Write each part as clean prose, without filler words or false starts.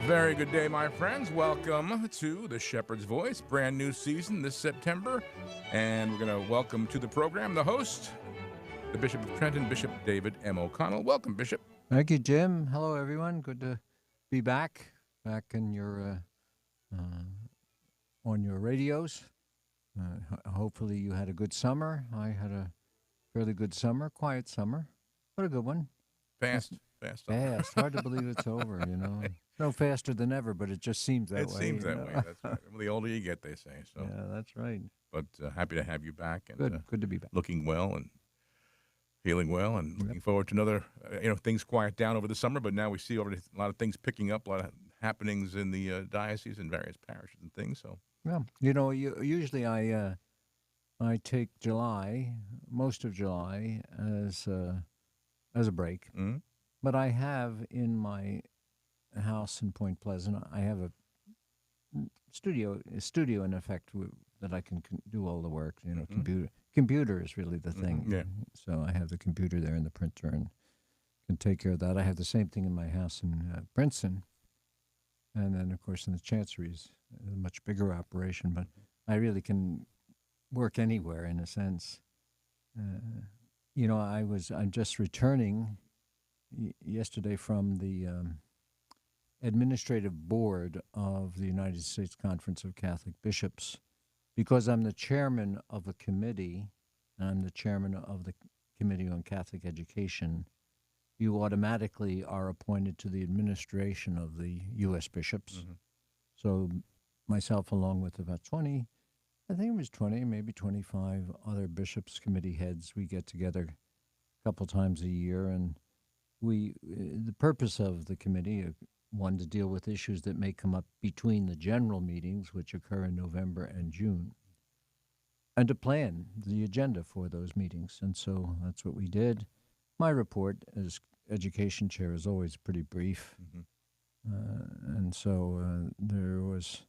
Very good day, my friends. Welcome to the Shepherd's Voice, brand new season this September. And we're going to welcome to the program the host, the Bishop of Trenton, Bishop David M. O'Connell. Welcome, Bishop. Thank you, Jim. Hello, everyone. Good to be back in your on your radios. Hopefully, you had a good summer. I had a fairly good summer, quiet summer, but a good one. Fast. Hard to believe it's over. No faster than ever, but it just seems that way. It seems that way. That's right. Well, the older you get, they say. So. Yeah, that's right. But happy to have you back. And, good to be back. Looking well and feeling well, and looking forward to another. Things quiet down over the summer, but now we see already a lot of things picking up, a lot of happenings in the diocese and various parishes and things. So. Yeah, usually I take July, most of July, as a break. Mm-hmm. But I have in my house in Point Pleasant, I have a studio in effect that I can do all the work. Computer is really the thing. Mm-hmm. Yeah. So I have the computer there and the printer and can take care of that. I have the same thing in my house in Princeton, and then of course in the Chancery is a much bigger operation. But I really can work anywhere in a sense. I'm just returning yesterday from the administrative board of the United States Conference of Catholic Bishops, because I'm the chairman of a committee, and I'm the chairman of the Committee on Catholic Education. You automatically are appointed to the administration of the U.S. bishops. Mm-hmm. So myself, along with about 20, I think it was 20, maybe 25 other bishops' committee heads, we get together a couple times a year, and the purpose of the committee, one, to deal with issues that may come up between the general meetings, which occur in November and June, and to plan the agenda for those meetings. And so that's what we did. My report as education chair is always pretty brief. Mm-hmm. And so there was,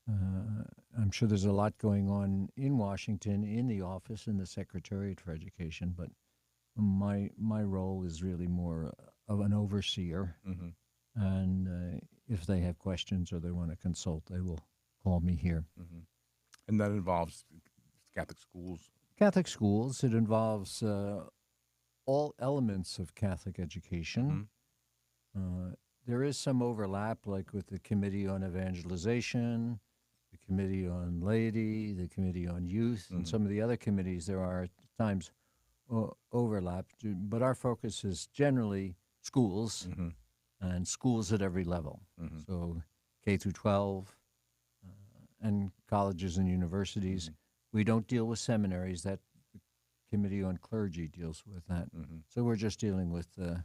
I'm sure there's a lot going on in Washington, in the office, in the Secretariat for Education, but my role is really more of an overseer. Mm-hmm. And if they have questions or they want to consult, they will call me here. Mm-hmm. And that involves Catholic schools? Catholic schools. It involves all elements of Catholic education. Mm-hmm. There is some overlap, like with the Committee on Evangelization, the Committee on Laity, the Committee on Youth, and some of the other committees. There are at times overlap, but our focus is generally schools. Mm-hmm. And schools at every level. Mm-hmm. So K through 12 and colleges and universities. Mm-hmm. We don't deal with seminaries. That the Committee on Clergy deals with that. Mm-hmm. So we're just dealing with the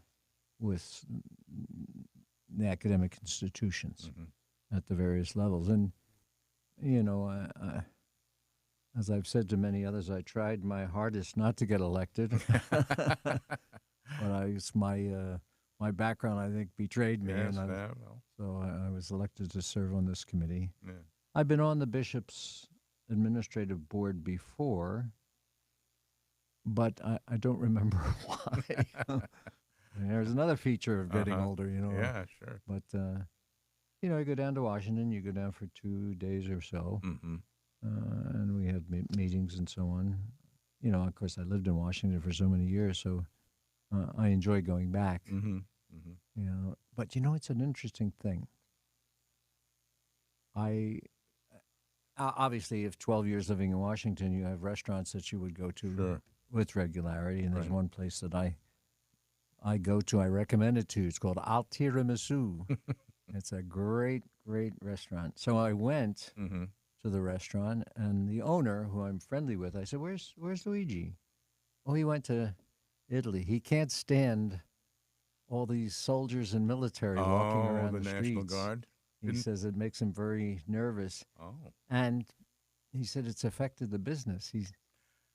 academic institutions at the various levels. And, as I've said to many others, I tried my hardest not to get elected. But my background, I think, betrayed me, Yes, so I was elected to serve on this committee. Yeah. I've been on the bishop's administrative board before, but I don't remember why. There's another feature of getting older, Yeah, sure. But, I go down to Washington, you go down for 2 days or so, and we have meetings and so on. Of course, I lived in Washington for so many years, so I enjoy going back. Mm-hmm. Mm-hmm. But it's an interesting thing. Obviously, if 12 years living in Washington, you have restaurants that you would go to with regularity, and there's one place that I go to. I recommend it to. It's called Al Tiramisu. It's a great, great restaurant. So I went to the restaurant, and the owner, who I'm friendly with, I said, "Where's Luigi?" Oh, he went to Italy. He can't stand all these soldiers and military walking around the streets. National Guard? He says it makes him very nervous. Oh. And he said it's affected the business.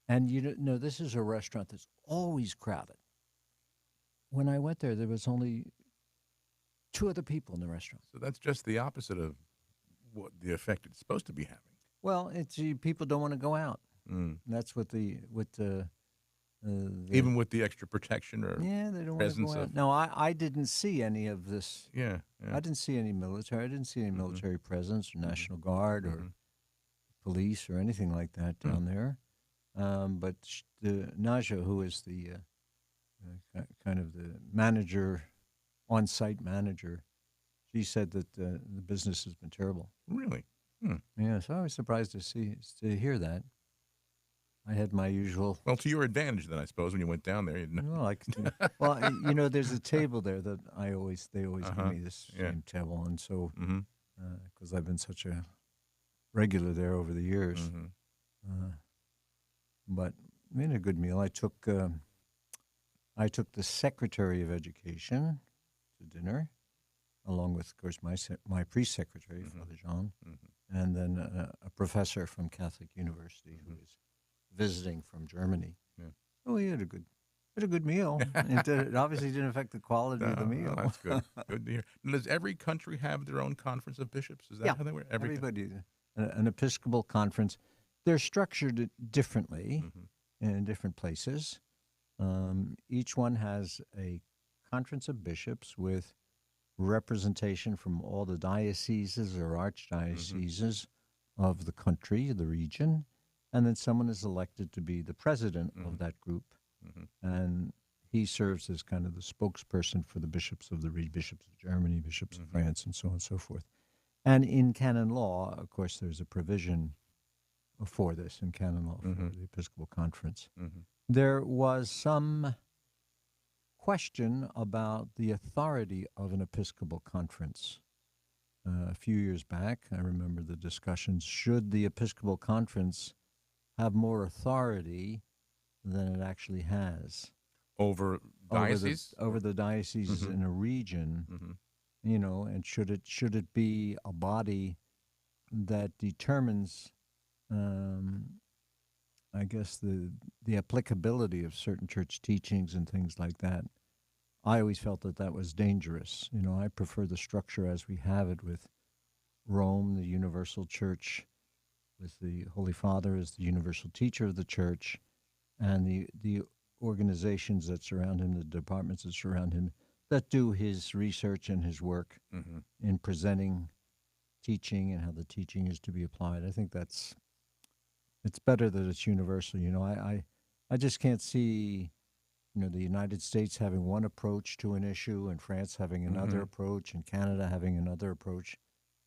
This is a restaurant that's always crowded. When I went there was only 2 other people in the restaurant. So that's just the opposite of what the effect it's supposed to be having. Well, it's people don't want to go out. Mm. That's what the Even with the extra protection or yeah, they don't want to go presence out. of. No, I didn't see any of this. Yeah, I yeah. didn't see any military. I didn't see any Mm-hmm. military presence or Mm-hmm. National Guard or Mm-hmm. police or anything like that Hmm. down there. But the Naja, who is the kind of the manager, on-site manager, she said that the business has been terrible. Really? Hmm. Yeah, so I was surprised to hear that. I had my usual. Well, to your advantage then, I suppose, when you went down there. You know. Well, there's a table there that they always give Uh-huh. me this Yeah. same table, and so Mm-hmm. because I've been such a regular there over the years, Mm-hmm. uh, but we had a good meal. I took the Secretary of Education to dinner, along with, of course, my pre-secretary, Mm-hmm. Father John, Mm-hmm. and then a professor from Catholic University who is visiting from Germany. Yeah. Oh, we had a good meal. It obviously didn't affect the quality of the Well, meal. that's good. Good to hear. Now, does every country have their own conference of bishops? Is that Yeah, how they work? everybody, an Episcopal conference. They're structured differently Mm-hmm. in different places. Each one has a conference of bishops with representation from all the dioceses or archdioceses of the country, the region, and then someone is elected to be the president of that group, and he serves as kind of the spokesperson for the bishops of the region, bishops of Germany, bishops of France, and so on and so forth. And in canon law, of course, there's a provision for this in canon law for the Episcopal Conference. Mm-hmm. There was some question about the authority of an Episcopal Conference. A few years back, I remember the discussions. Should the Episcopal Conference have more authority than it actually has Over diocese? over the dioceses in a region? And should it be a body that determines, I guess, the applicability of certain church teachings and things like that? I always felt that was dangerous. I prefer the structure as we have it with Rome, the universal church, with the Holy Father as the universal teacher of the church, and the organizations that surround him, the departments that surround him, that do his research and his work in presenting teaching and how the teaching is to be applied. I think it's better that it's universal. I just can't see the United States having one approach to an issue and France having another approach and Canada having another approach.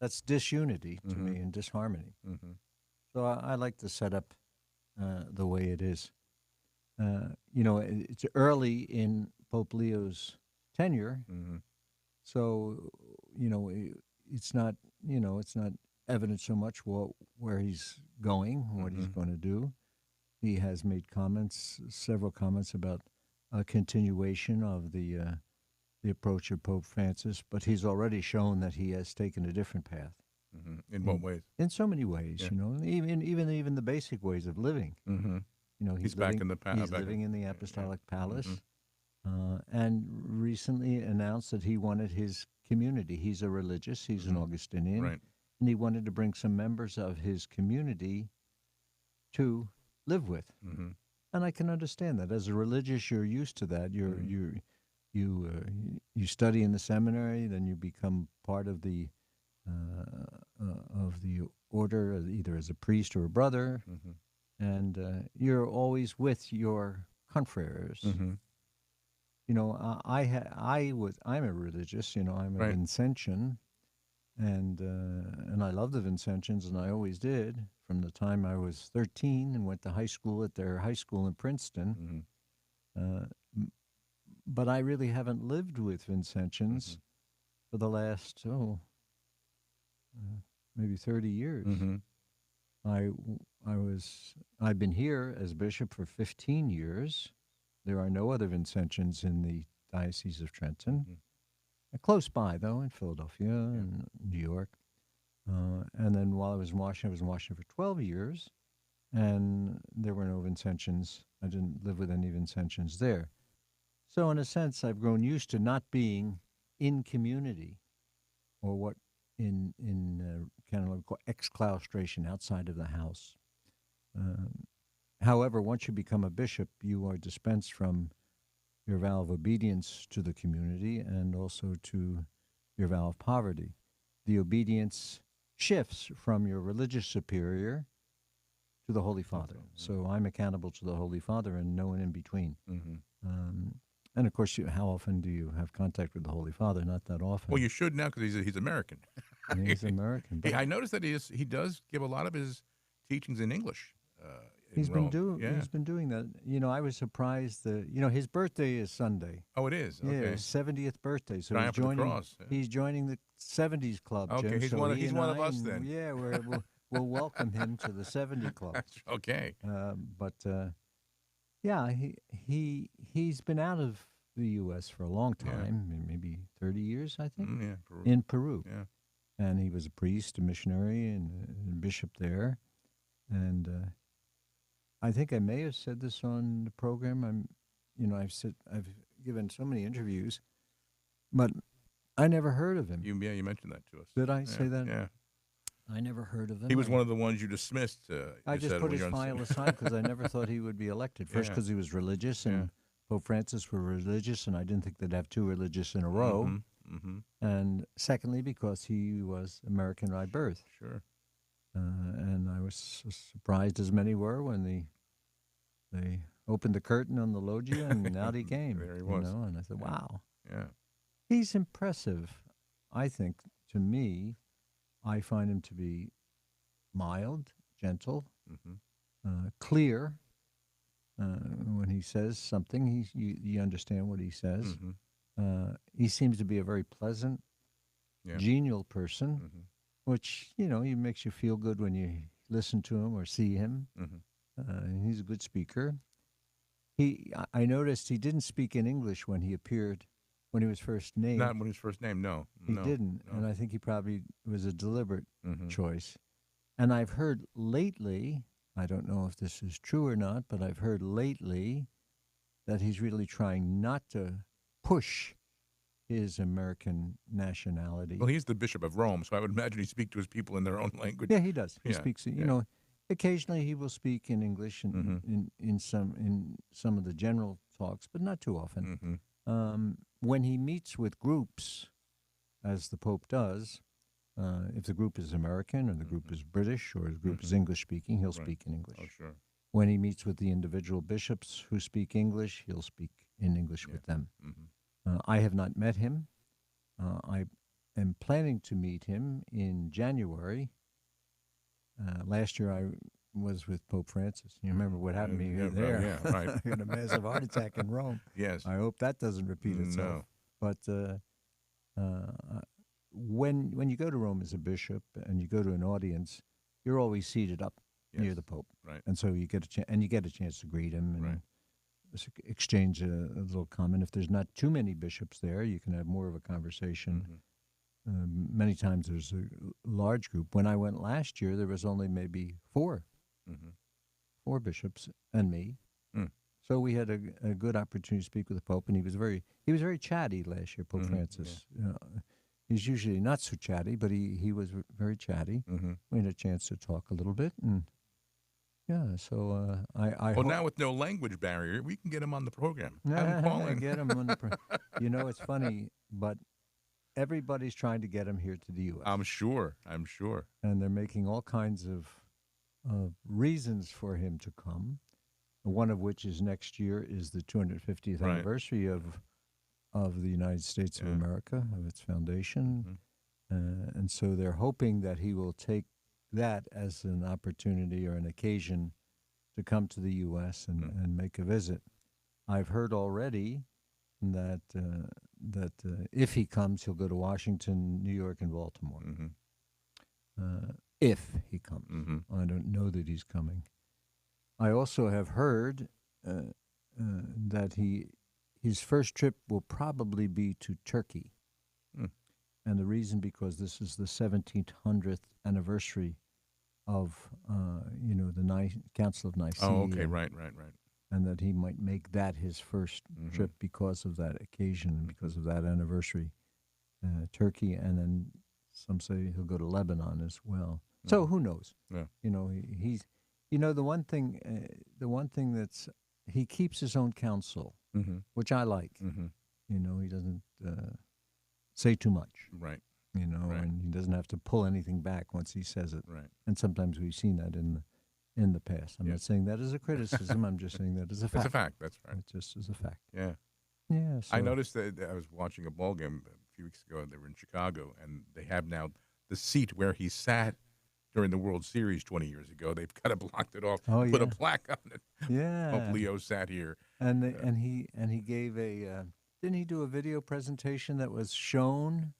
That's disunity to me and disharmony. So I like the setup the way it is. It's early in Pope Leo's tenure, so it's not evident so much where he's going, what he's going to do. He has made several comments about a continuation of the approach of Pope Francis, but he's already shown that he has taken a different path. In what ways? In so many ways, even the basic ways of living. He's back in the He's living in the Apostolic Palace, and recently announced that he wanted his community. He's a religious. He's an Augustinian, Right. and he wanted to bring some members of his community to live with. And I can understand that. As a religious, you're used to that. You study in the seminary, then you become part of the order, either as a priest or a brother, and you're always with your confreres. I'm a religious. I'm a Right. Vincentian, and I love the Vincentians, and I always did from the time I was 13 and went to high school at their high school in Princeton. But I really haven't lived with Vincentians for the last maybe 30 years. I've been here as bishop for 15 years. There are no other Vincentians in the Diocese of Trenton. Close by, though, in Philadelphia and New York. And then while I was in Washington for 12 years, and there were no Vincentians. I didn't live with any Vincentians there. So in a sense, I've grown used to not being in community, or what in kind of call exclaustration, outside of the house. However, once you become a bishop, you are dispensed from your vow of obedience to the community and also to your vow of poverty. The obedience shifts from your religious superior to the Holy Father. So I'm accountable to the Holy Father and no one in between. Um, and of course, how often do you have contact with the Holy Father? Not that often. Well, you should now because he's American. He's American. But I noticed that he does give a lot of his teachings in English. He's been doing that. You know, I was surprised that his birthday is Sunday. Oh, it is. Yeah, Okay. his 70th birthday. So Triumph of the Cross. Yeah. He's joining the 70s club. Okay, Jim. he's So one of I, us then. Yeah, we'll welcome him to the 70 club. Okay. Yeah, he's been out of the U.S. for a long time, maybe 30 years, I think. Peru. In Peru. Yeah. And he was a priest, a missionary, and a bishop there. And I think I may have said this on the program. I've given so many interviews, but I never heard of him. You mentioned that to us. Did I say that? Yeah. I never heard of him. He was one of the ones you dismissed. I just put his file aside because I never thought he would be elected. First, because he was religious, and Pope Francis were religious, and I didn't think they'd have two religious in a row. And secondly, because he was American by birth. Sure. And I was surprised, as many were, when they opened the curtain on the loggia, and out he came. There he was. And I said, wow. Yeah. He's impressive, I think, to me. I find him to be mild, gentle, clear. When he says something, you understand what he says. He seems to be a very pleasant, genial person, which, he makes you feel good when you listen to him or see him. He's a good speaker. I noticed he didn't speak in English when he appeared, when he was first named. Not when he was first named, no. He didn't, and I think he probably was a deliberate Mm-hmm. choice. And I've heard lately, I don't know if this is true or not, but I've heard lately that he's really trying not to push his American nationality. Well, he's the Bishop of Rome, so I would imagine he speaks to his people in their own language. Yeah, he does. He Yeah, speaks, yeah. Occasionally he will speak in English in some of the general talks, but not too often. When he meets with groups, as the Pope does, if the group is American or the group is British or the group is English-speaking, he'll speak in English. Oh, sure. When he meets with the individual bishops who speak English, he'll speak in English with them. I have not met him. I am planning to meet him in January. Last year I was with Pope Francis. You remember what happened to me there? Yeah, right. I had a massive heart attack in Rome. Yes. I hope that doesn't repeat itself. No. But when you go to Rome as a bishop and you go to an audience, you're always seated up near the Pope, right? And so you get a chance to greet him and Right. exchange a little comment. If there's not too many bishops there, you can have more of a conversation. Many times there's a large group. When I went last year, there was only maybe four bishops and me. So we had a good opportunity to speak with the Pope, and he was very chatty last year, Pope Francis. He's usually not so chatty, but he was very chatty. We had a chance to talk a little bit, and so I Well, now with no language barrier, we can get him on the program. Have him calling. Get him on the it's funny, but everybody's trying to get him here to the U.S. I'm sure. And they're making all kinds of reasons for him to come. One of which is next year is the 250th Right. anniversary of the United States of America, of its foundation. And so they're hoping that he will take that as an opportunity or an occasion to come to the U.S. and make a visit. I've heard already that if he comes, he'll go to Washington, New York, and Baltimore. If he comes. I don't know that he's coming. I also have heard that his first trip will probably be to Turkey. And the reason, because this is the 1700th anniversary of, the Council of Nicaea. Oh, okay, right. And that he might make that his first trip because of that occasion, because of that anniversary. Turkey, and then some say he'll go to Lebanon as well. So who knows? Yeah. You know, the one thing that's he keeps his own counsel, Mm-hmm. which I like. Mm-hmm. You know, he doesn't say too much. Right. You know, Right. and he doesn't have to pull anything back once he says it. Right. And sometimes we've seen that in the past. I'm Yeah. not saying that as a criticism. I'm just saying that as a fact. It's a fact. That's right. It just is a fact. Yeah. Yeah. So I noticed that I was watching a ball game a few weeks ago. They were in Chicago, and they have now the seat where he sat during the World Series 20 years ago. They've kind of blocked it off, Oh put a yeah, plaque on it. Hope yeah. Leo sat here. And he gave a didn't he do a video presentation that was shown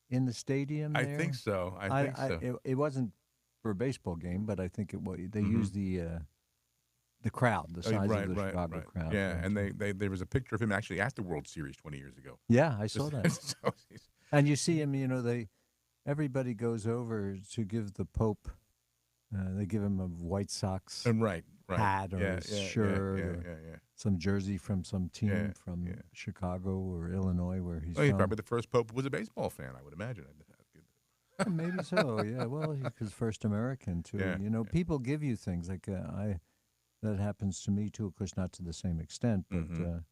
in the stadium I think there? so. I think so. It wasn't for a baseball game, but I think it was. They Mm-hmm. used the crowd, the size Right, of the right, Chicago right. crowd. Yeah, and they there was a picture of him actually at the World Series 20 years ago. Yeah, I saw that. So And you see him. You know, everybody goes over to give the Pope. They give him a White Sox right, right. hat or Yeah, a yeah, shirt yeah, or yeah, yeah. some jersey from some team Yeah, from yeah. Chicago or Illinois where he's Well, he's from. probably the first pope who was a baseball fan, I would imagine. Maybe so. Yeah. Well, because first American too. Yeah, You know, yeah. people give you things like that happens to me too. Of course, not to the same extent, but Mhm.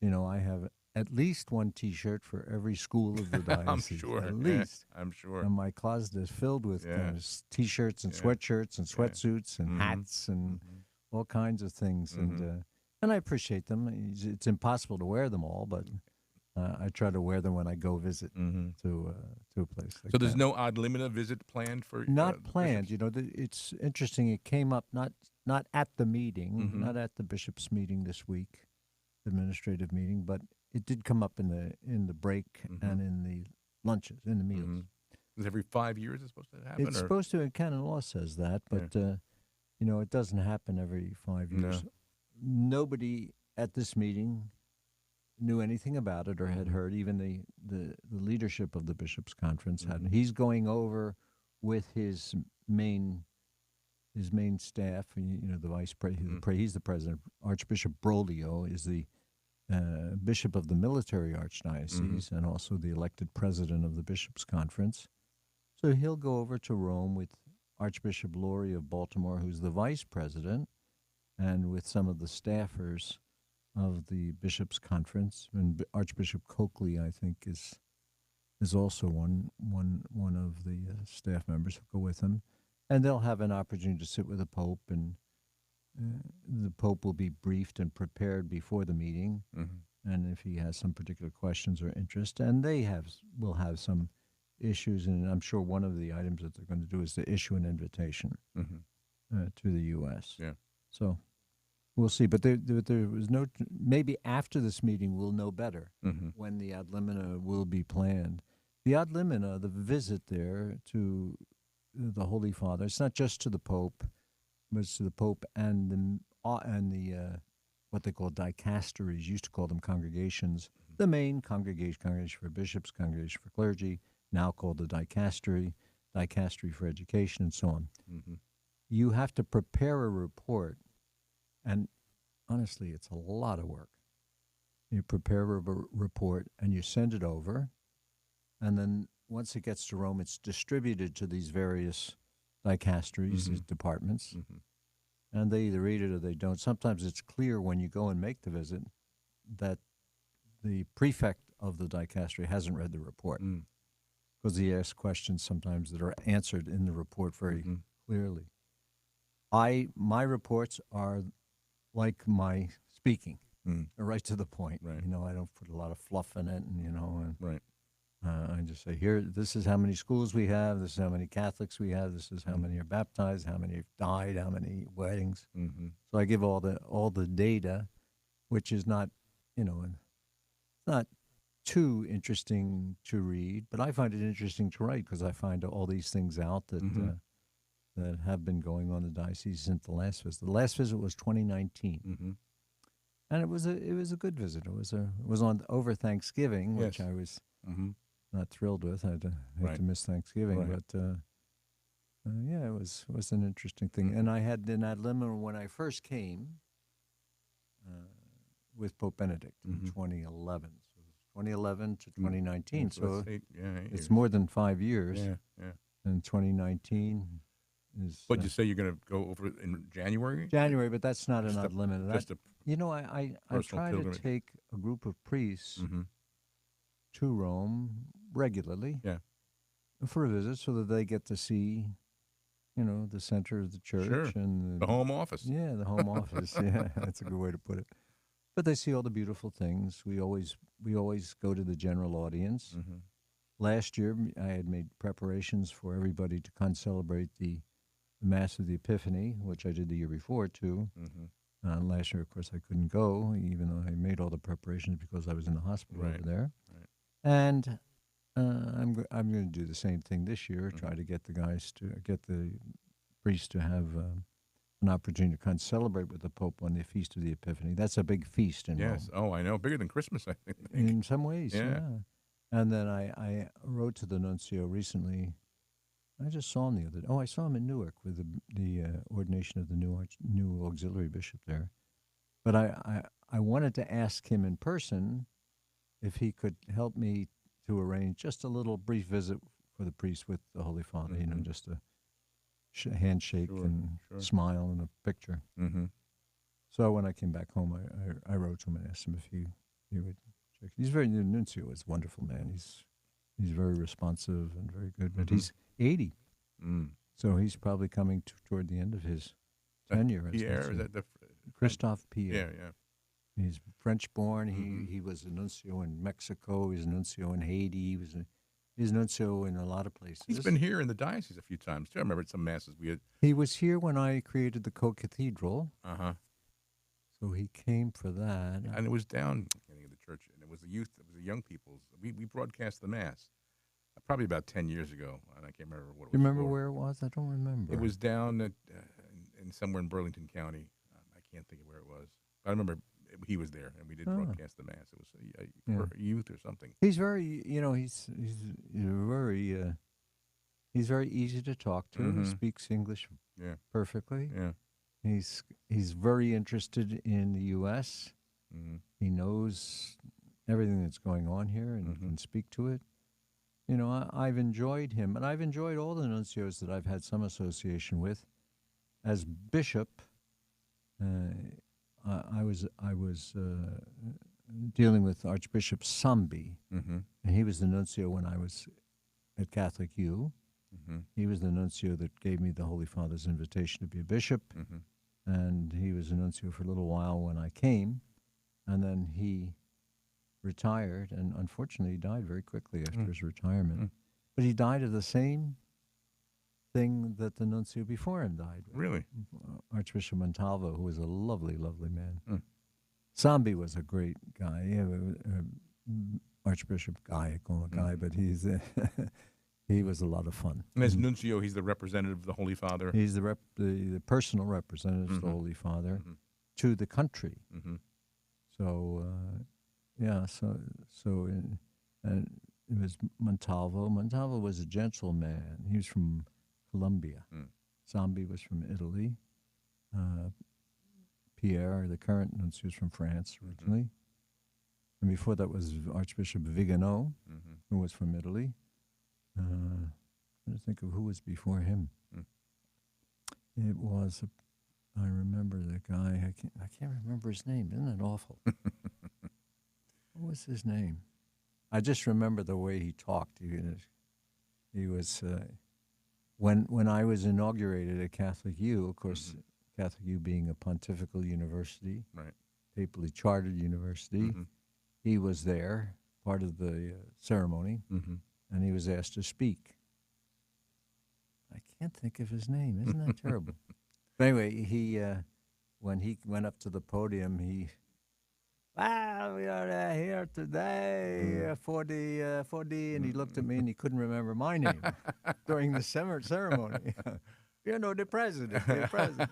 you know, I have at least one T-shirt for every school of the I'm diocese. sure. At Yeah, least. I'm sure. And my closet is filled with Yeah. T-shirts and Yeah. sweatshirts and Yeah. sweatsuits and Mhm. hats and Mhm. all kinds of things. Mhm. And I appreciate them. It's impossible to wear them all, but I try to wear them when I go visit Mhm. to a place like So there's that. no ad limina visit planned for Not the planned. bishops? You know, it's interesting. It came up not at the meeting, Mhm. not at the bishop's meeting this week, administrative meeting, but it did come up in the break and in the lunches, in the meals. Mhm. Is every 5 years it's supposed to happen? It's Or? supposed to. Canon law says that, Yeah. but you know, it doesn't happen every 5 years. No. Nobody at this meeting knew anything about it or had heard. Even the leadership of the bishops' conference hadn't. He's going over with his main staff. You know, the vice president. He's the president. Archbishop Broglio is the bishop of the military archdiocese and also the elected president of the bishops' conference. So he'll go over to Rome with Archbishop Laurie of Baltimore, who's the vice president, and with some of the staffers of the bishops' conference. And Archbishop Coakley, I think, is also one of the staff members who go with him. And they'll have an opportunity to sit with the Pope, and the Pope will be briefed and prepared before the meeting. And if he has some particular questions or interest, and will have some issues, and I'm sure one of the items that they're going to do is to issue an invitation to the U.S. Yeah. So we'll see. But there was no. Maybe after this meeting, we'll know better when the ad limina will be planned. The ad limina, the visit there to the Holy Father, it's not just to the Pope, but it's to the Pope and the what they call dicasteries. Used to call them congregations. The main congregation for bishops, congregation for clergy, now called the dicastery for education, and so on. You have to prepare a report, and honestly, it's a lot of work. You prepare a report, and you send it over, and then once it gets to Rome, it's distributed to these various dicasteries, these departments, and they either read it or they don't. Sometimes it's clear when you go and make the visit that the prefect of the dicastery hasn't read the report, because he asks questions sometimes that are answered in the report very clearly. My reports are like my speaking, right to the point. Right. You know, I don't put a lot of fluff in it, and Right. I just say, here, this is how many schools we have, this is how many Catholics we have, this is how many are baptized, how many have died, how many weddings. So I give all the data, which is not, it's not too interesting to read, but I find it interesting to write because I find all these things out that that have been going on in the diocese since the last visit. The last visit was 2019, and it was a good visit. It was on over Thanksgiving, which Yes. I was not thrilled with. I had to miss Thanksgiving, Right. but yeah, it was an interesting thing. And I had an ad limina when I first came with Pope Benedict in 2011. So it was 2011 to 2019. So it's 8 it's years. more than 5 years. Yeah. In 2019, But you say you're going to go over it in January? January, but that's not Just an a- odd limit. just a I personal try to pilgrimage. take a group of priests Mm-hmm. to Rome regularly Yeah. for a visit so that they get to see, the center of the church Sure. and The home office. yeah, the home office. Yeah, that's a good way to put it. But they see all the beautiful things. We always go to the general audience. Mm-hmm. Last year, I had made preparations for everybody to celebrate the Mass of the Epiphany, which I did the year before too. Mm-hmm. Last year, of course, I couldn't go, even though I made all the preparations because I was in the hospital Right. over there. Right. And I'm going to do the same thing this year. Mhm. Try to get the priests to have an opportunity to kind of celebrate with the Pope on the Feast of the Epiphany. That's a big feast in Yes. Rome. Oh, I know. Bigger than Christmas, I think. In some ways, Yeah. yeah. And then I wrote to the nuncio recently. I just saw him the other day. Oh, I saw him in Newark with the ordination of the new auxiliary bishop there. But I wanted to ask him in person if he could help me to arrange just a little brief visit for the priest with the Holy Father, Mhm. just a handshake Sure, and sure. smile and a picture. Mm-hmm. So when I came back home, I wrote to him and asked him if he would check. The nuncio is a wonderful man. He's very responsive and very good. But Mhm. he's 80, Mm. so he's probably coming toward the end of his tenure as Pierre, is nuncio. that the Christophe Pierre. Yeah, yeah. He's French-born. Mhm. He was a nuncio in Mexico. He was a nuncio in Haiti. He's nuncio in a lot of places. He's been here in the diocese a few times too. I remember at some masses we had. He was here when I created the co-cathedral, Uh-huh. so he came for that. And it was down in the church, and it was the youth, it was the young people's. We broadcast the mass probably about 10 years ago, and I can't remember what it was. You remember for. where it was? I don't remember. It was down at, in somewhere in Burlington County. I can't think of where it was. I remember he was there, and we did broadcast the mass. It was for youth or something. He's very, he's very easy to talk to. Mhm. He speaks English Yeah, perfectly. yeah. He's very interested in the U.S. Mm-hmm. He knows everything that's going on here and can speak to it. I've enjoyed him, and I've enjoyed all the nuncios that I've had some association with. As bishop, I was dealing with Archbishop Sambi, Mm-hmm. and he was the nuncio when I was at Catholic U. Mm-hmm. He was the nuncio that gave me the Holy Father's invitation to be a bishop, Mm-hmm. and he was a nuncio for a little while when I came, and then he retired, and unfortunately he died very quickly after his retirement. Mm. But he died of the same thing that the nuncio before him died with. Really? Archbishop Montalvo, who was a lovely, lovely man. Mm. Sambi was a great guy. Archbishop guy, I call him a guy, but he was a lot of fun. And as nuncio, he's the representative of the Holy Father. He's the personal representative of the Holy Father to the country. Mm-hmm. So, and it was Montalvo. Montalvo was a gentleman. He was from Colombia. Mm. Sambi was from Italy. Pierre, the current nuncio, was from France originally. And before that was Archbishop Vigano, who was from Italy. I'm trying to think of who was before him. It was, I remember the guy, I can't remember his name. Isn't that awful? What was his name? I just remember the way he talked. He was, when I was inaugurated at Catholic U, of course, Catholic U being a pontifical university, Right. papally chartered university, he was there, part of the ceremony, and he was asked to speak. I can't think of his name. Isn't that terrible? But anyway, when he went up to the podium, we are here today for the, and he looked at me and he couldn't remember my name during the ceremony. The president.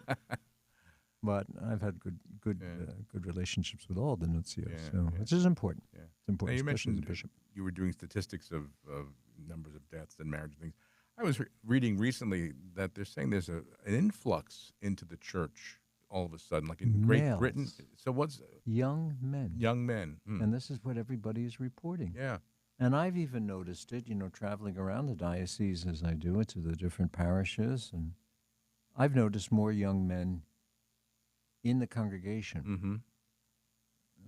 But I've had good relationships with all the nuncios, which is important. Yeah. It's important, Now, you especially as a mentioned bishop. you were doing statistics of numbers of deaths and marriage and things. I was reading recently that they're saying there's an influx into the church all of a sudden, like in Great Males. Britain. So what's Young men. young men? And this is what everybody is reporting. Yeah. And I've even noticed it, traveling around the diocese as I do it to the different parishes. And I've noticed more young men in the congregation. Mm-hmm.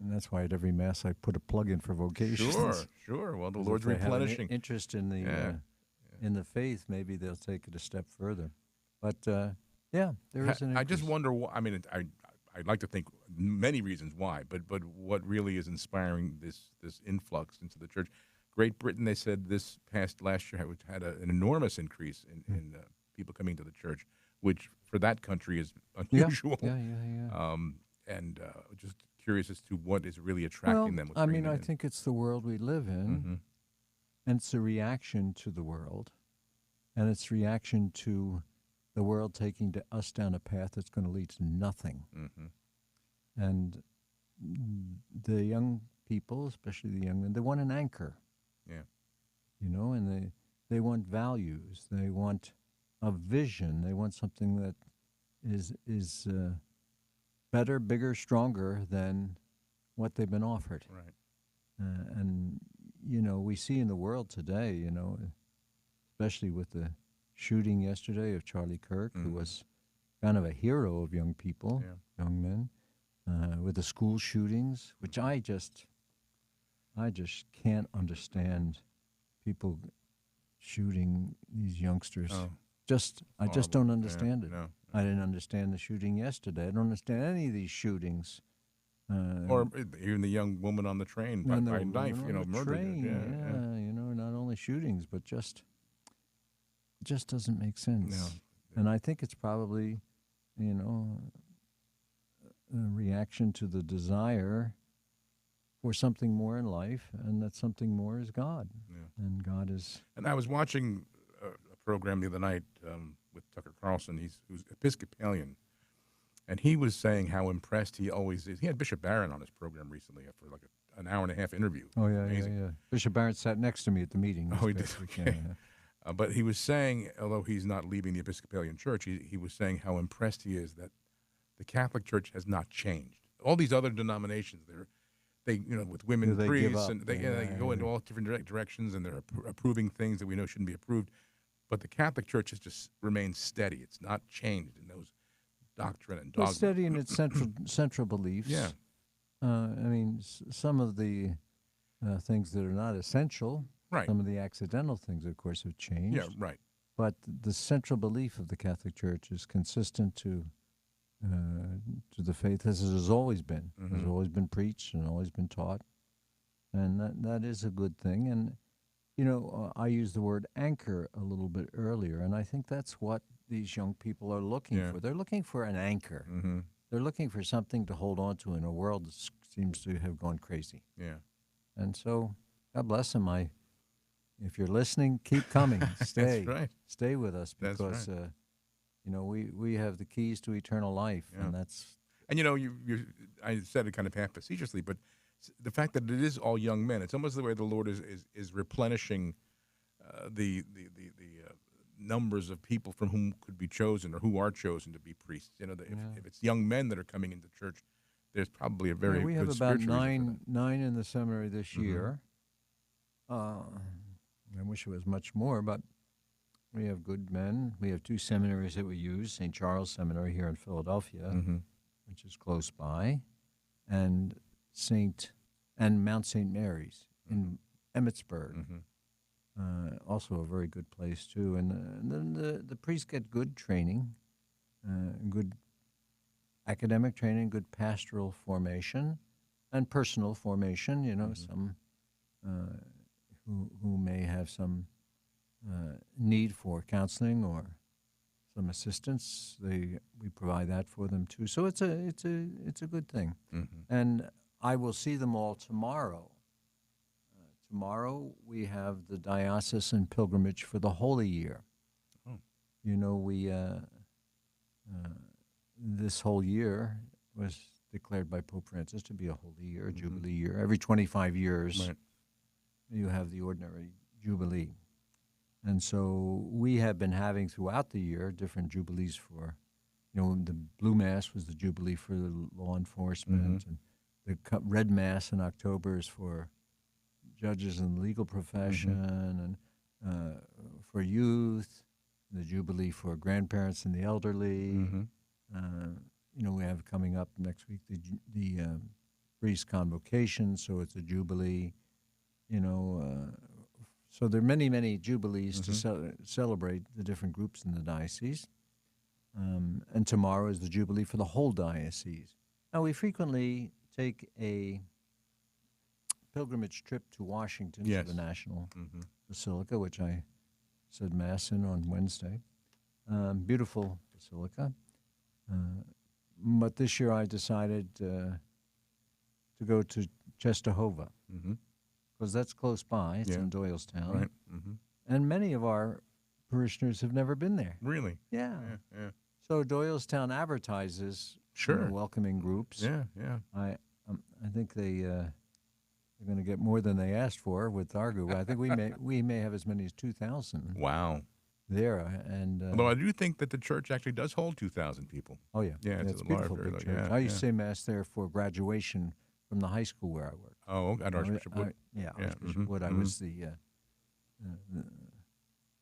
And that's why at every Mass I put a plug in for vocations. Sure, sure. Well, the 'Cause Lord's if they have an replenishing. interest Yeah. in the faith, maybe they'll take it a step further. But yeah, there is an I just increase. wonder. I mean, I'd like to think many reasons why, but what really is inspiring this influx into the church? Great Britain, they said this past last year had an enormous increase in people coming to the church, which for that country is Yeah, unusual. yeah. And just curious as to what is really Well, attracting them. What's I bringing mean, them I in. think it's the world we live in, Mm-hmm. and it's a reaction to the world, and it's reaction to the world taking us down a path that's going to lead to nothing. Mm-hmm. And the young people, especially the young men, they want an anchor, Yeah. and they want values, they want a vision, they want something that is better, bigger, stronger than what they've been offered. Right. And we see in the world today, especially with the shooting yesterday of Charlie Kirk, who Mhm. was kind of a hero of young people, Yeah. young men, with the school shootings, which I just can't understand people shooting these youngsters. Oh, I just horrible. don't Yeah. understand it. No. I didn't understand the shooting yesterday. I don't understand any of these shootings. Or even the young woman on the train by, And the by knife, woman on the murdered. train, Yeah. not only shootings, but just doesn't make No. sense. And I think it's probably, you know, a reaction to the desire for something more in life, and that something more is God. Yeah. And God is. And I was watching a program the other night with Tucker Carlson. Who's Episcopalian, and he was saying how impressed he always is. He had Bishop Barron on his program recently for like an hour and a half interview. Oh, yeah, Amazing. yeah. Bishop Barrett sat next to me at the meeting. Oh, he did. past Okay. weekend, yeah. But he was saying, although he's not leaving the Episcopalian Church, he was saying how impressed he is that the Catholic Church has not changed. All these other denominations, they with women They give priests, up. and they go into all different directions, and they're approving things that we know shouldn't be approved. But the Catholic Church has just remained steady. It's not changed in those doctrine and dogma. Well, steady in its central beliefs. Yeah. I mean, some of the things that are not essential, Right. some of the accidental things, of course, have changed. Yeah, right. But the central belief of the Catholic Church is consistent to the faith as it has always been. Mhm. Has always been preached and always been taught, and that is a good thing. And I used the word anchor a little bit earlier, and I think that's what these young people are looking Yeah. for. They're looking for an anchor. Mm-hmm. They're looking for something to hold on to in a world that seems to have gone crazy. Yeah. And so, God bless them. If you're listening, keep coming. Stay. That's right. Stay with us That's because we have the keys to eternal life, Yeah. and that's And I said it kind of half facetiously, but the fact that it is all young men, it's almost the way the Lord is replenishing the numbers of people from whom could be chosen or who are chosen to be priests. If it's young men that are coming into church, there's probably a very we have good about spiritual reason for that. nine in the seminary this Mhm. year. I wish it was much more, but we have good men. We have two seminaries that we use: St. Charles Seminary here in Philadelphia, Mhm. which is close by, and Mount St. Mary's in Emmitsburg. Mhm. Also a very good place too. And then the priests get good training, good academic training, good pastoral formation, and personal formation. Some who may have some need for counseling or some assistance. We provide that for them too. So it's a good thing. Mhm. And I will see them all tomorrow. Tomorrow we have the diocesan pilgrimage for the Holy Year. Oh. We this whole year was declared by Pope Francis to be a holy year, a jubilee year. Every 25 years, Right. you have the ordinary jubilee. And so we have been having throughout the year different jubilees for, the Blue Mass was the jubilee for the law enforcement, and the Red Mass in October is for judges in the legal profession and for youth. the Jubilee for grandparents and the elderly. Mm-hmm. We have coming up next week the priest convocation, so it's a Jubilee. So there are many, many Jubilees to celebrate the different groups in the diocese. And tomorrow is the Jubilee for the whole diocese. Now, we frequently take a pilgrimage trip to Washington Yes. to the National Basilica, which I said Mass in on Wednesday. Beautiful basilica. But this year I decided to go to Czestochowa because that's close by. It's in Doylestown. Right. Mm-hmm. And many of our parishioners have never been there. Really? Yeah. Yeah. So Doylestown advertises welcoming groups. Yeah, yeah. I think they're going to get more than they asked for with our group. I think we may have as many as 2,000. Wow. There and Although I do think that the church actually does hold 2,000 people. Oh yeah, Yeah, it's a a beautiful large, big church. I used to say Mass there for graduation from the high school where I worked. Oh, at Archbishop Wood. Archbishop Wood. I was the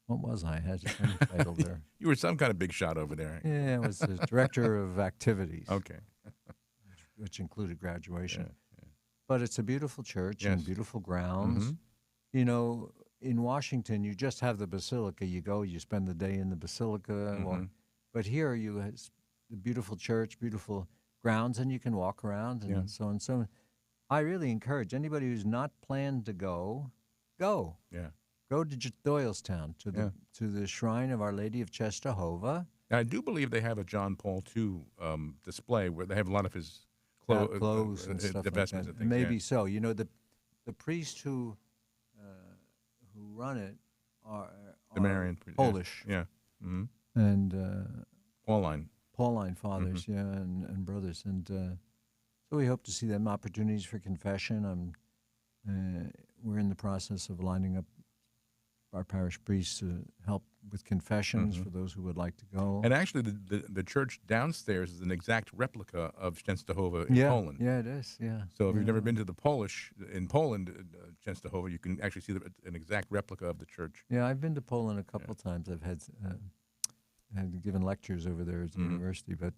what was I? I had some title there. You were some kind of big shot over there. Yeah, I was the director of activities. Okay. which included graduation. Yeah. But it's a beautiful church and beautiful grounds. In Washington, you just have the basilica. You go, you spend the day in the basilica. But here you have the beautiful church, beautiful grounds, and you can walk around and so on. So I really encourage anybody who's not planned to go. Yeah. Go to Doylestown, to the shrine of Our Lady of Czestochowa. And I do believe they have a John Paul II display where they have a lot of his clothes and stuff like that. and things. Maybe so. The priests who run it are the Marian Polish. Yeah. Mm-hmm. And Pauline fathers, and brothers. And so we hope to see them opportunities for confession. We're in the process of lining up our parish priests to help with confessions for those who would like to go. And actually, the church downstairs is an exact replica of Czestochowa in Poland. Yeah, it is, yeah. So if you've never been to in Poland, Czestochowa, you can actually see an exact replica of the church. Yeah, I've been to Poland a couple times. I've had given lectures over there at the university, but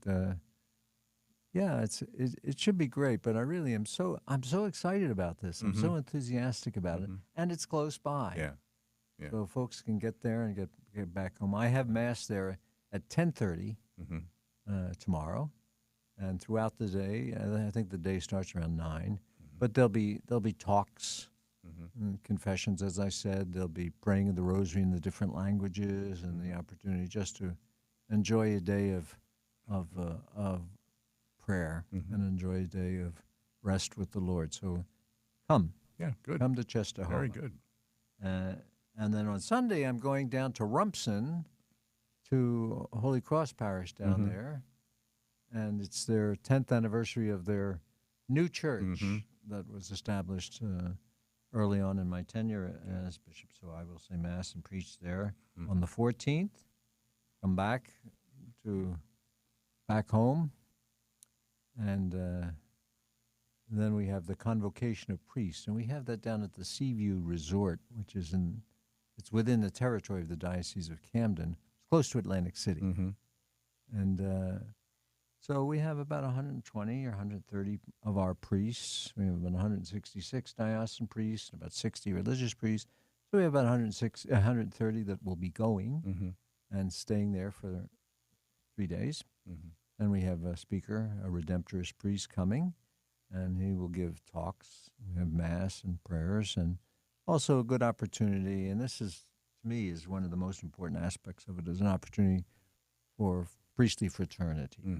it should be great. But I really I'm so excited about this. I'm so enthusiastic about it, and it's close by. Yeah. So folks can get there and get back home. I have Mass there at 10:30 tomorrow, and throughout the day. I think the day starts around 9. But there'll be talks, and confessions, as I said. There'll be praying of the Rosary in the different languages, and the opportunity just to enjoy a day of prayer and enjoy a day of rest with the Lord. So come. Yeah, good. Come to Czestochowa. Very good. And then on Sunday, I'm going down to Rumson to Holy Cross Parish down there. And it's their 10th anniversary of their new church that was established early on in my tenure as bishop. So I will say Mass and preach there on the 14th. Come back home. And then we have the convocation of priests, and we have that down at the Seaview Resort, which is it's within the territory of the Diocese of Camden. It's close to Atlantic City. And so we have about 120 or 130 of our priests. We have about 166 diocesan priests, about 60 religious priests. So we have about 130 that will be going and staying there for 3 days. And we have a speaker, a Redemptorist priest coming, and he will give talks. We have Mass and prayers, and also a good opportunity. And this is, to me, is one of the most important aspects of it, is an opportunity for priestly fraternity,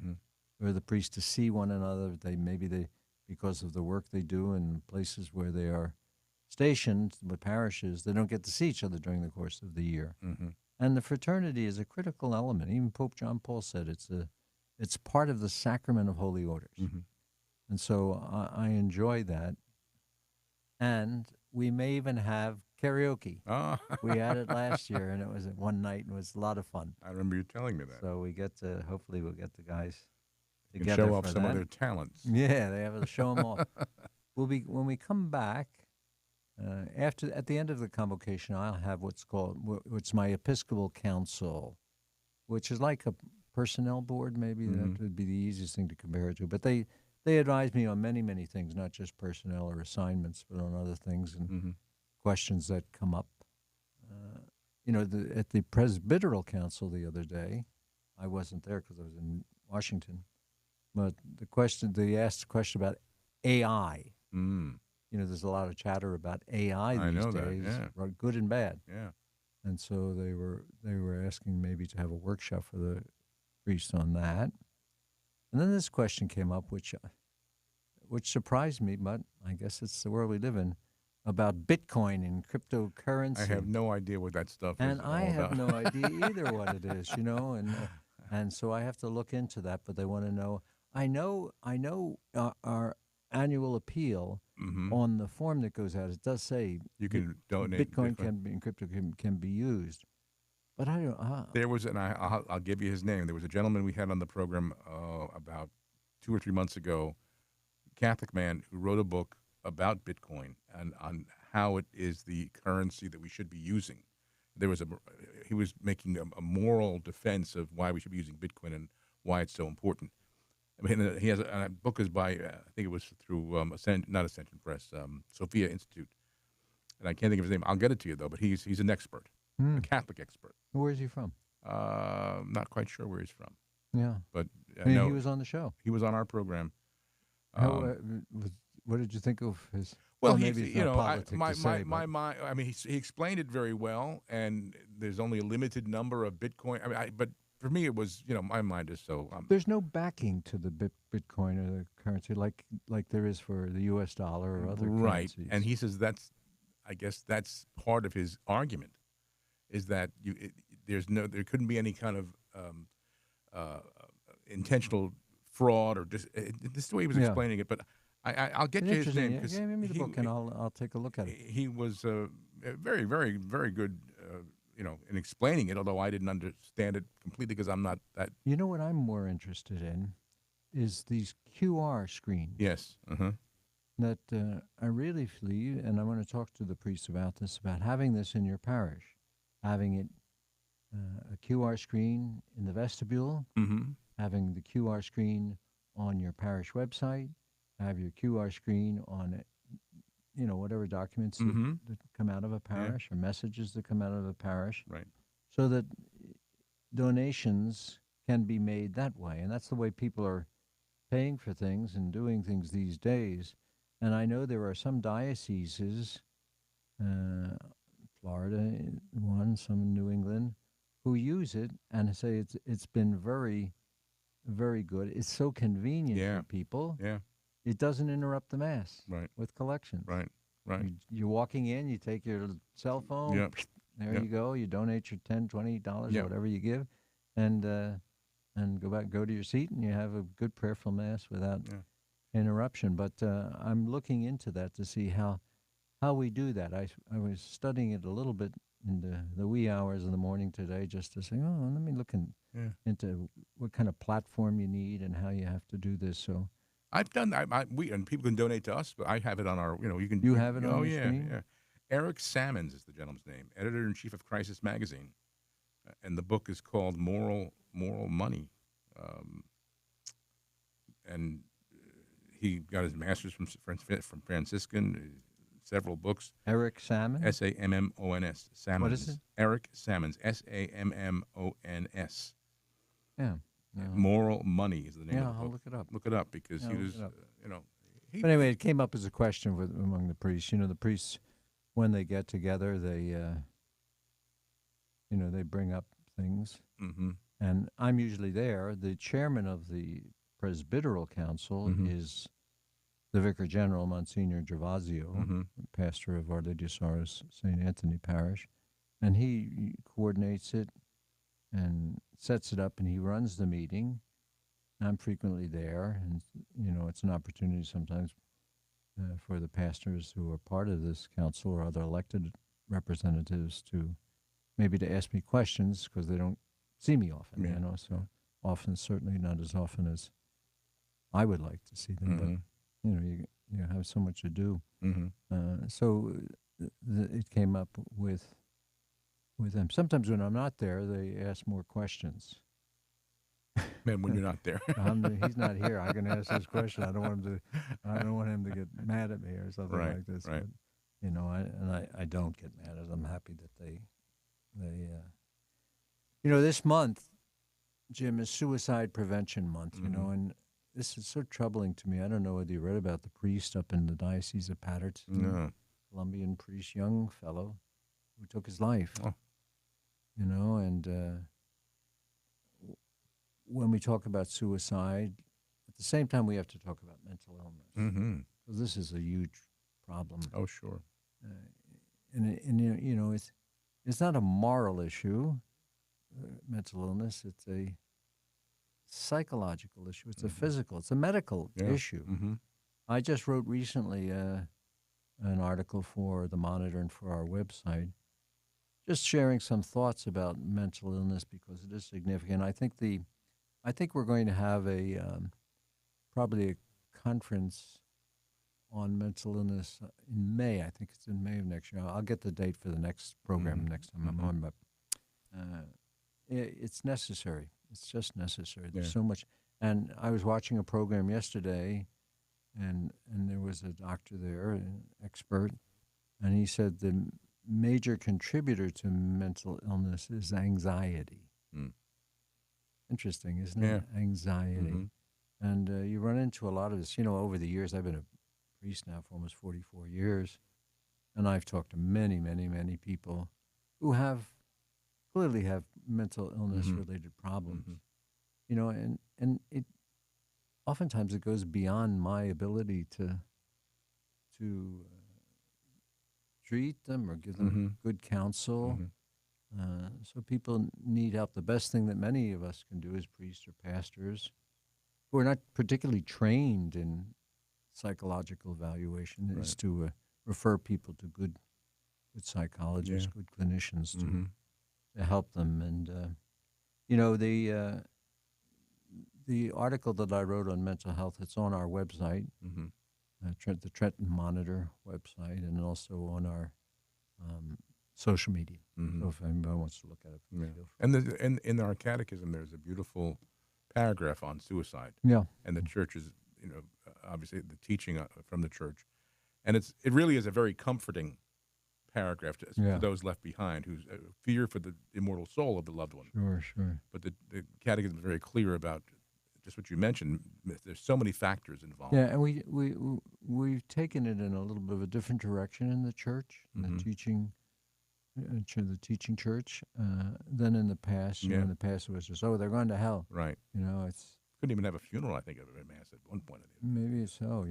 where the priests to see one another. Maybe because of the work they do in places where they are stationed with parishes, they don't get to see each other during the course of the year. And the fraternity is a critical element. Even Pope John Paul said it's part of the sacrament of holy orders. And so I enjoy that. And we may even have karaoke. Oh. We had it last year, and it was one night, and it was a lot of fun. I remember you telling me that. So hopefully we'll get the guys You together can show off for some that. of their talents. Yeah, they have to show them off. When we come back, After at the end of the convocation, I'll have what's my Episcopal Council, which is like a personnel board. Maybe that would be the easiest thing to compare it to. But they advise me on many things, not just personnel or assignments, but on other things and questions that come up. At the Presbyteral Council the other day, I wasn't there because I was in Washington, but they asked a question about AI. There's a lot of chatter about AI I these know that, days, yeah. good and bad. Yeah. And so they were asking maybe to have a workshop for the priests on that. And then this question came up, which surprised me, but I guess it's the world we live in, about Bitcoin and cryptocurrency. I have no idea what that stuff is And all I have about. no idea either what it is, and so I have to look into that. But they want to know. I know our annual appeal on the form that goes out. It does say You can donate Bitcoin can be and crypto can be used, but I don't. There was, and I'll give you his name. There was a gentleman we had on the program about 2 or 3 months ago, Catholic man who wrote a book about Bitcoin and on how it is the currency that we should be using. He was making a moral defense of why we should be using Bitcoin and why it's so important. I mean, he has a book is by I think it was through not Ascension Press, Sophia Institute, and I can't think of his name. I'll get it to you though. But he's an expert, a Catholic expert. Where is he from? Not quite sure where he's from. Yeah, but he was on the show. He was on our program. What did you think of his? Well, maybe it's not politic to say, I mean, he explained it very well, and there's only a limited number of Bitcoin. I mean, but for me, it was, my mind is so. There's no backing to the Bitcoin or the currency like there is for the U.S. dollar or other currencies. Right, and he says I guess that's part of his argument, is that there couldn't be any kind of intentional fraud or just this is the way he was explaining it. But I'll get you his name. Yeah, give me the book and I'll take a look at it. He was very, very, very good, in explaining it, although I didn't understand it completely because I'm not that. You know what I'm more interested in is these QR screens. Yes. That I really believe, and I want to talk to the priests about this, about having this in your parish, having it a QR screen in the vestibule, having the QR screen on your parish website, have your QR screen on it, whatever documents that come out of a parish or messages that come out of a parish. Right. So that donations can be made that way. And that's the way people are paying for things and doing things these days. And I know there are some dioceses, Florida, some in New England, who use it and say it's been very, very good. It's so convenient for people. Yeah. It doesn't interrupt the Mass with collections. Right. You're walking in, you take your cell phone, there you go, you donate your $10, $20, whatever you give, and go to your seat, and you have a good prayerful Mass without interruption. But I'm looking into that to see how we do that. I was studying it a little bit in the wee hours of the morning today just to say, let me look into what kind of platform you need and how you have to do this. So I've done that. And people can donate to us, but I have it on our, you can. You have it on the screen? Yeah. Eric Sammons is the gentleman's name, editor-in-chief of Crisis Magazine. And the book is called Moral Money. And he got his master's from Franciscan, several books. Eric Sammons? Sammons. Sammons. What is it? Eric Sammons. Sammons. Yeah. Moral Money is the name of the book. Yeah, I'll look it up. Look it up because he was, But anyway, it came up as a question among the priests. The priests, when they get together, they bring up things. Mm-hmm. And I'm usually there. The chairman of the Presbyteral Council is the Vicar General, Monsignor Gervasio, pastor of Our Lady of Sorrows, St. Anthony Parish. And he coordinates it and sets it up, and he runs the meeting. I'm frequently there, and, it's an opportunity sometimes for the pastors who are part of this council or other elected representatives to ask me questions because they don't see me often, so often, certainly not as often as I would like to see them, but, you have so much to do. So it came up with them. Sometimes when I'm not there, they ask more questions. Man, when you're not there. He's not here. I can ask this question. I don't want him to get mad at me or something Right, like this. right. But I don't get mad at them. I'm happy that they this month, Jim, is Suicide Prevention Month. And this is so troubling to me. I don't know whether you read about the priest up in the Diocese of Patterson, No. Colombian priest, young fellow, who took his life. Oh. And when we talk about suicide, at the same time we have to talk about mental illness. Mm-hmm. Because this is a huge problem. Oh, sure. And it's not a moral issue, mental illness. It's a psychological issue. It's a physical. It's a medical issue. Mm-hmm. I just wrote recently an article for the Monitor and for our website, just sharing some thoughts about mental illness because it is significant. I think we're going to have probably a conference on mental illness in May. I think it's in May of next year. I'll get the date for the next program next time I'm on, but it's necessary. It's just necessary. There's so much. And I was watching a program yesterday, and there was a doctor there, an expert, and he said the major contributor to mental illness is anxiety. Mm. Interesting, isn't it? Anxiety. Mm-hmm. And you run into a lot of this. Over the years, I've been a priest now for almost 44 years, and I've talked to many, many, many people who clearly have mental illness-related problems. And it oftentimes it goes beyond my ability to treat them or give them good counsel. So people need help. The best thing that many of us can do as priests or pastors who are not particularly trained in psychological evaluation is to refer people to good psychologists, good clinicians to help them. And the article that I wrote on mental health, it's on our website, the Trenton Monitor website, and also on our social media. So if anybody wants to look at it, feel free. And in our catechism, there's a beautiful paragraph on suicide. Yeah. And the church is, obviously the teaching from the church, and it really is a very comforting paragraph to those left behind who fear for the immortal soul of the loved one. Sure. But the catechism is very clear about just what you mentioned. There's so many factors involved. Yeah, and we've taken it in a little bit of a different direction in the church, in the teaching church, than in the past. In the past it was just, they're going to hell. Right. It's couldn't even have a funeral, I think, of a mass at one point. Maybe so,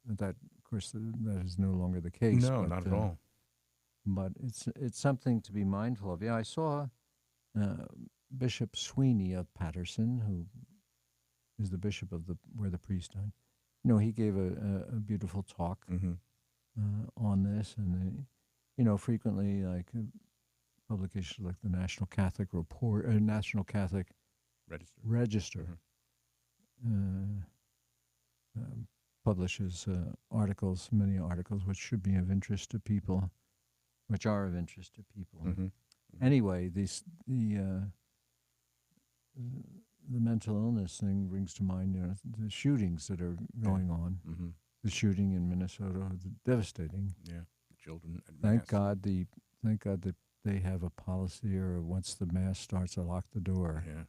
and that, of course, that is no longer the case. No, not at all. But it's something to be mindful of. Yeah, I saw Bishop Sweeney of Patterson, who is the bishop of where the priest died. He gave a beautiful talk on this, and frequently, like publications like the National Catholic Report, National Catholic Register publishes many articles which should be of interest to people, which are of interest to people. Anyway, the mental illness thing brings to mind, the shootings that are going on. The shooting in Minnesota, devastating. Yeah, the children. Thank God that they have a policy, or once the mass starts, they lock the door. Yeah.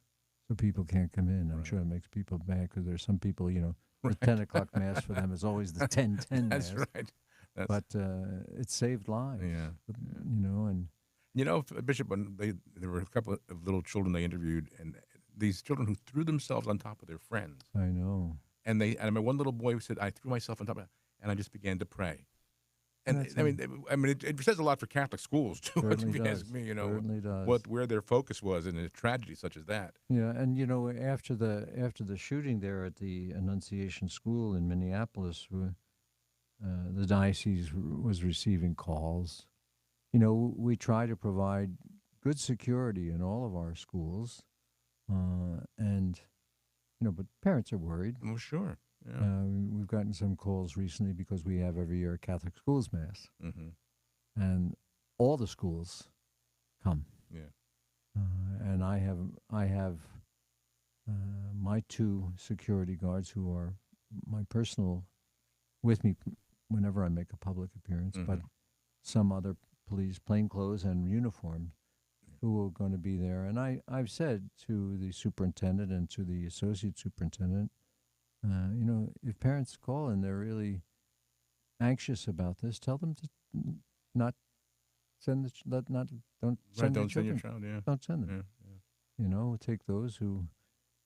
So people can't come in. I'm sure it makes people mad because there's some people, the 10 o'clock mass for them is always the 10:10 mass. That's right. But it saved lives. Yeah. And Bishop, there were a couple of little children they interviewed, and these children who threw themselves on top of their friends. I know. And I remember one little boy who said, "I threw myself on top of it, and I just began to pray." And it says a lot for Catholic schools too. If you ask me, Certainly does. where their focus was in a tragedy such as that. Yeah, and after the shooting there at the Annunciation School in Minneapolis, the diocese was receiving calls. We try to provide good security in all of our schools, and but parents are worried. Well, sure. Yeah. We've gotten some calls recently because we have every year a Catholic schools mass, Mm-hmm. and all the schools come. Yeah. And I have my two security guards who are my personal with me whenever I make a public appearance, Mm-hmm. but some other police, plainclothes and uniformed, who are going to be there. And I've said to the superintendent and to the associate superintendent, if parents call and they're really anxious about this, tell them to not send the ch- let not don't Right. send their Don't send your children. child. Yeah. Don't send them. Yeah. Take those who.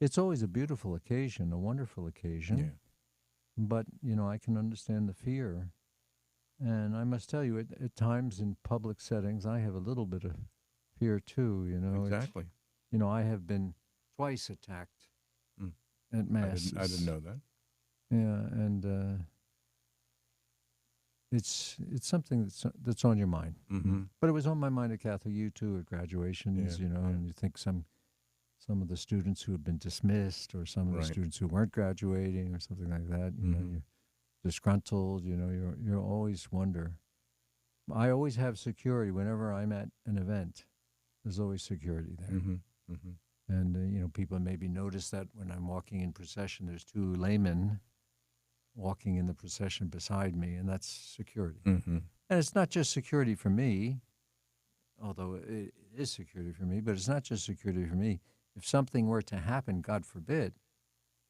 It's always a beautiful occasion, a wonderful Yeah. occasion, but I can understand the fear. And I must tell you, at times in public settings, I have a little bit of fear too. Exactly. I have been twice attacked Mm. at I didn't masses. know that. Yeah, and it's something that's on your mind. Mm-hmm. But it was on my mind at Catholic U too at graduations. Yeah. Yeah. And you think some of the students who have been dismissed, or some of the Right. students who weren't graduating, or something like that. Mm-hmm. You're disgruntled. You always wonder. I always have security whenever I'm at an event. There's always security there. Mm-hmm. Mm-hmm. And, people maybe notice that when I'm walking in procession, there's two laymen walking in the procession beside me, and that's security. Mm-hmm. And it's not just security for me, although it is security for me, but it's not just security for me. If something were to happen, God forbid,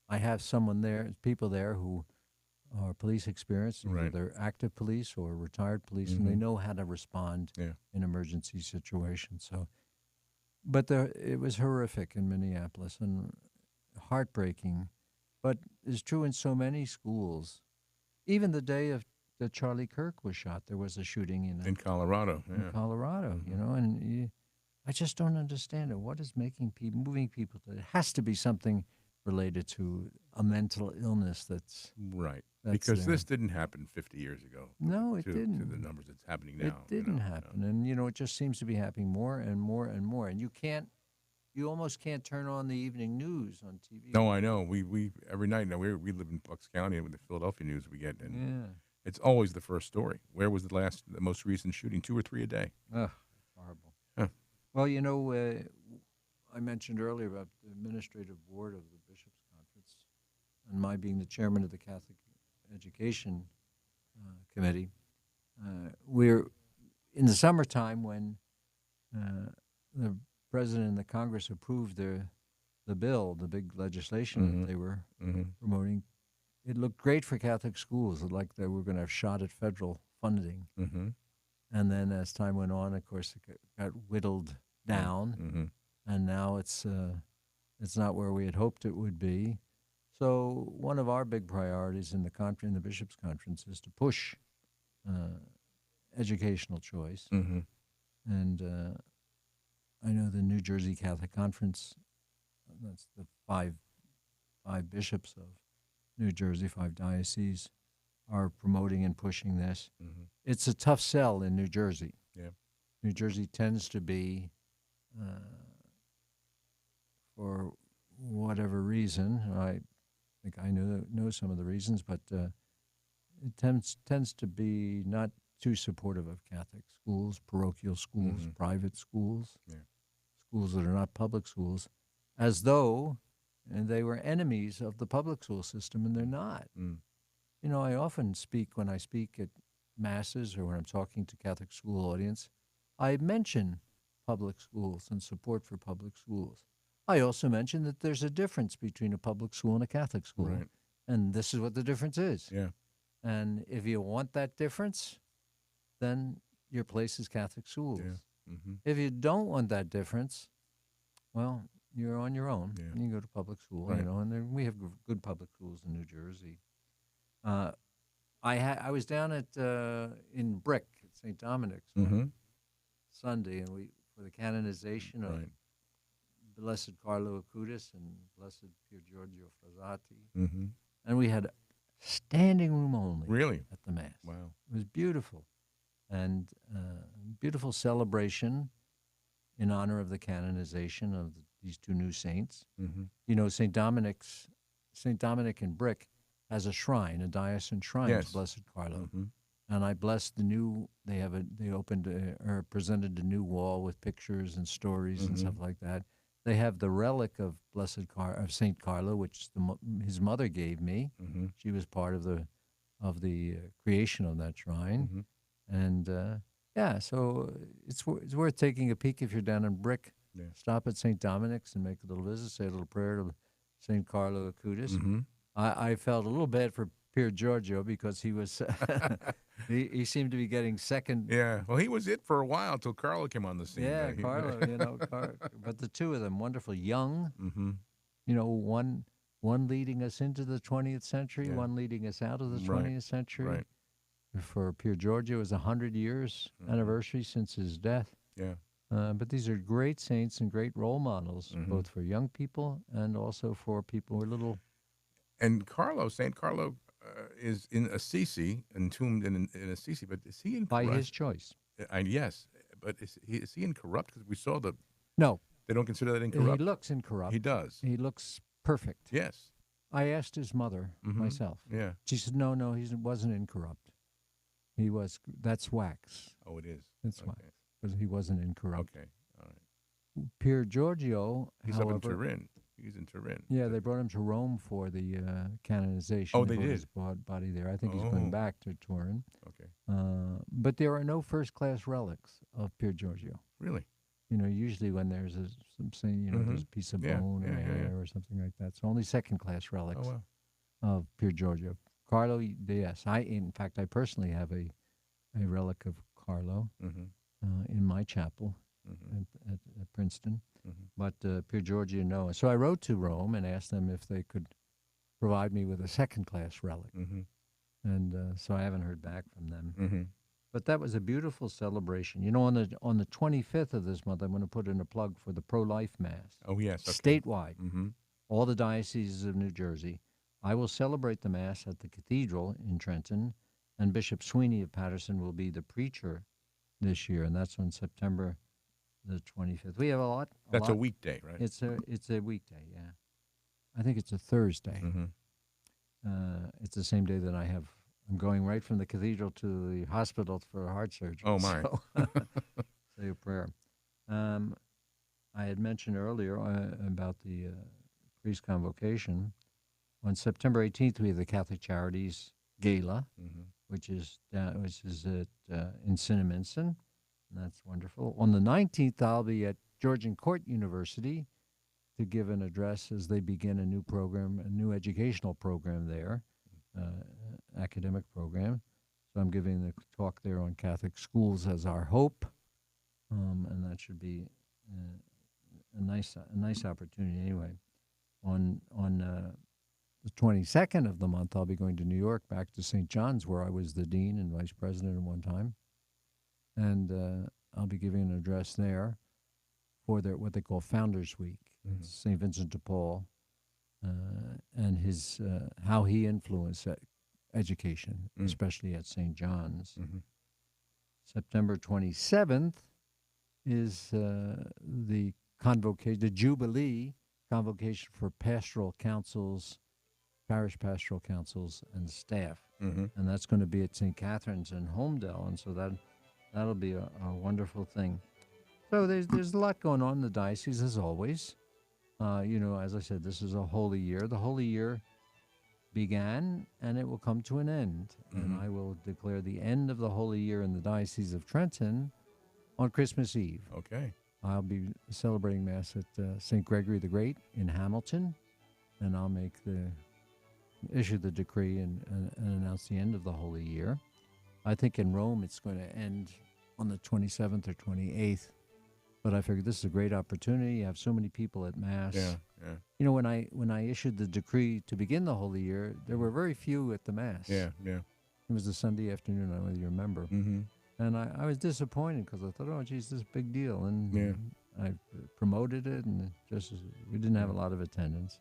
I have someone there, people there who are police experienced, either Right. they're active police or retired police, and Mm-hmm. they know how to respond Yeah. in emergency situations. So, but it was horrific in Minneapolis and heartbreaking, but it's true in so many schools. Even the day that Charlie Kirk was shot, there was a shooting In Colorado. in Yeah. Colorado. Mhm. And I just don't understand it. What is moving people to? It has to be something related to a mental illness that's Right. that's Because there. this didn't happen 50 years ago. No, it to didn't. the numbers that's happening now. It didn't happen, and it just seems to be happening more and more and more. And you almost can't turn on the evening news on TV. No, I know. We every night now we live in Bucks County, and with the Philadelphia news we get, and Yeah. it's always the first story. Where was the most recent shooting? 2 or 3 a day. Ugh, horrible. Huh. Well, I mentioned earlier about the administrative board of the Bishops' Conference, and my being the chairman of the Catholic Education Committee. We're in the summertime when the president and the Congress approved the bill, the big legislation Mhm. that they were Mm-hmm. promoting. It looked great for Catholic schools, like they were going to have shot at federal funding. Mm-hmm. And then as time went on, of course, it got whittled down, Mm-hmm. and now it's not where we had hoped it would be. So one of our big priorities in the Bishops' Conference is to push educational choice. Mm-hmm. And I know the New Jersey Catholic Conference, that's the five bishops of New Jersey, 5 dioceses, are promoting and pushing this. Mm-hmm. It's a tough sell in New Jersey. Yeah. New Jersey tends to be, for whatever reason, I think I know some of the reasons, but it tends to be not too supportive of Catholic schools, parochial schools, Mhm. private schools, Yeah. schools that are not public schools, as though and they were enemies of the public school system, and they're not. Mm. I often speak when I speak at masses or when I'm talking to Catholic school audience, I mention public schools and support for public schools. I also mention that there's a difference between a public school and a Catholic school, Right. and this is what the difference is. Yeah. And if you want that difference, then your place is Catholic schools. Yeah. Mm-hmm. If you don't want that difference, well, you're on your own. Yeah. You can go to public school, Right. and we have good public schools in New Jersey. I was down at in Brick at St. Dominic's Mm-hmm. on Sunday, and for the canonization of Right. Blessed Carlo Acutis and Blessed Pier Giorgio Frassati, Mm-hmm. and we had standing room only Really? at the mass. Wow. It was beautiful, and beautiful celebration in honor of the canonization of these two new saints. Mm-hmm. St. Dominic and Brick has a shrine, a diocesan shrine Yes. to Blessed Carlo. Mm-hmm. And I blessed the new. They opened or presented a new wall with pictures and stories and stuff like that. They have the relic of of Saint Carlo, which his mother gave me. Mm-hmm. She was part of the creation of that shrine, Mm-hmm. and yeah, so it's worth taking a peek if you're down in Brick. Yeah. Stop at St. Dominic's and make a little visit, say a little prayer to St. Carlo Acutis. Mm-hmm. I felt a little bad for Pier Giorgio because he was he seemed to be getting second. Yeah. Well, he was it for a while until Carlo came on the scene. Yeah, Carlo, but the two of them, wonderful, young. Mm-hmm. One leading us into the 20th century, Yeah. one leading us out of the Right. 20th century. Right. For Pier Giorgio, it was 100 years anniversary since his death. Yeah. But these are great saints and great role models, both for young people and also for people who are little. And Saint Carlo, is in Assisi, entombed in Assisi. But is he incorrupt? By his choice. Yes, but is he incorrupt? Because we saw No. they don't consider that incorrupt. He looks incorrupt. He does. He looks perfect. Yes. I asked his mother myself. Yeah. She said, no, he wasn't incorrupt. That's wax. Oh, it is. It's wax. Because he wasn't incorrupt. Okay. All right. Pier Giorgio, He's however, up in Turin. He's in Turin. Yeah, they brought him to Rome for the canonization. Oh, they brought did? his body there. I think he's going back to Turin. Okay. But there are no first-class relics of Pier Giorgio. Really? Usually when there's there's a piece of bone or hair or something like that. So only second-class relics Oh, wow. of Pier Giorgio. Carlo, yes. In fact, I personally have a relic of Carlo in my chapel at Princeton. But Pier Giorgio, no. So I wrote to Rome and asked them if they could provide me with a second-class relic. And so I haven't heard back from them. But that was a beautiful celebration. On the 25th of this month, I'm going to put in a plug for the pro-life mass. Oh, yes. Okay. Statewide. All the dioceses of New Jersey. I will celebrate the mass at the cathedral in Trenton, and Bishop Sweeney of Patterson will be the preacher this year, and that's on September the 25th. We have a lot. That's a weekday, right? It's a weekday, yeah. I think it's a Thursday. It's the same day that I'm going right from the cathedral to the hospital for heart surgery. Oh, my. So, say a prayer. I had mentioned earlier about the priest convocation. On September 18th, we have the Catholic Charities Gala, which is in Cinnaminson. And that's wonderful. On the 19th, I'll be at Georgian Court University to give an address as they begin a new program, a new educational program there, academic program. So I'm giving the talk there on Catholic schools as our hope, and that should be a nice opportunity anyway. On the 22nd of the month, I'll be going to New York, back to St. John's, where I was the dean and vice president at one time. And I'll be giving an address there for what they call Founders Week. It's St. Vincent de Paul and his how he influenced education, especially at St. John's. September 27th is the Jubilee convocation for pastoral councils, parish pastoral councils, and staff. And that's going to be at St. Catherine's in Homedale, and so that'll be a wonderful thing. So there's a lot going on in the diocese, as always. As I said, this is a holy year. The holy year began, and it will come to an end. And I will declare the end of the holy year in the Diocese of Trenton on Christmas Eve. Okay. I'll be celebrating Mass at St. Gregory the Great in Hamilton, and I'll issue the decree and announce the end of the holy year. I think in Rome it's going to end on the 27th or 28th. But I figured this is a great opportunity. You have so many people at Mass. Yeah. When I issued the decree to begin the holy year, there were very few at the Mass. Yeah. It was a Sunday afternoon, I don't know whether you remember. And I was disappointed because I thought, oh, geez, this is a big deal. And I promoted it, and we didn't have a lot of attendance.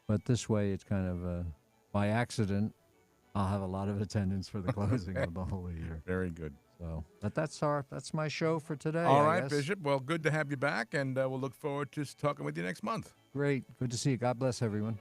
But this way, it's kind of by accident, I'll have a lot of attendance for the closing of the holy year. Very good. So, but that's my show for today. All I right, guess. Bishop. Well, good to have you back, and we'll look forward to talking with you next month. Great. Good to see you. God bless everyone.